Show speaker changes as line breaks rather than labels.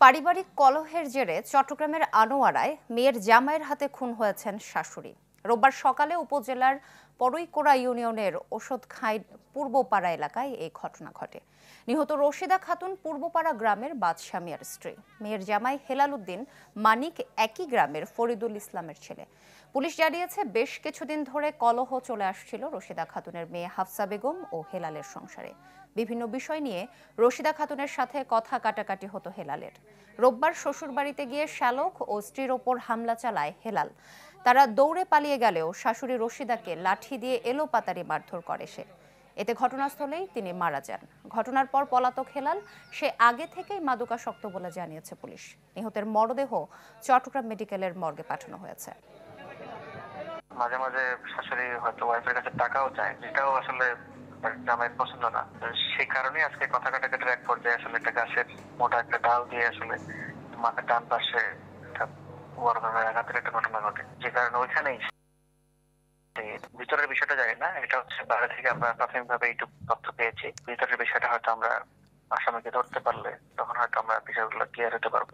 পারিবারিক কলহের জেরে চট্টগ্রামের আনোয়ারায় মেয়ের জামাইয়ের হাতে খুন হয়েছেন শাশুড়ি। রোববার সকালে উপজেলার পরইকোড়া ইউনিয়নের ওষুধখাই পূর্বপাড়া এলাকায় এই ঘটনা ঘটে। নিহত রশিদা খাতুন পূর্বপাড়া গ্রামের বাদশা মিয়ার স্ত্রী। মেয়ের জামাই হেলাল উদ্দিন মানিক একই গ্রামের ফরিদুল ইসলামের ছেলে। পুলিশ জানিয়েছে, বেশ কিছুদিন ধরে কলহ চলে আসছিল রশিদা খাতুনের মেয়ে হাফসা বেগম ও হেলালের সংসারে। বিভিন্ন বিষয় নিয়ে রশিদা খাতুনের সাথে কথা কাটাকাটি হতো হেলালের। রোববার শ্বশুরবাড়িতে গিয়ে শ্যালক ও স্ত্রীর ওপর হামলা চালায় হেলাল। তারা দৌড়ে পালিয়ে গেলেও শাশুড়ি রশিদাকে লাঠি দিয়ে এলোপাতাড়ি মারধর করে সে। এতে ঘটনাস্থলেই তিনি মারা যান। ঘটনার পর পলাতক হেলাল সে আগে থেকেই মাদকাসক্ত বলে জানিয়েছে পুলিশ। নিহতের মরদেহ চট্টগ্রাম মেডিকেলের মর্গে পাঠানো হয়েছে।
মাঝে মাঝে শাশুড়ি হয়তো ওয়াইফের কাছে টাকাও চায়, যেটাও আসলে জামাইয়ের পছন্দ না। সেই কারণে আজকে কথা কাটাকাটির এক পর্যায়ে আসলে একটা গাছের মোটা একটা ডাল দিয়ে আসলে মাথার ডান পাশে বড়ভাবে আঘাতের একটা ঘটনা ঘটে, যে কারণে ওইখানেই ভিতরের বিষয়টা জানি না। এটা হচ্ছে বাইরে থেকে আমরা প্রাথমিকভাবে এইটুকু তথ্য পেয়েছি। ভিতরের বিষয়টা হয়তো আমরা আসামিকে ধরতে পারলে তখন হয়তো আমরা বিষয়গুলো ক্লিয়ার হতে পারবো।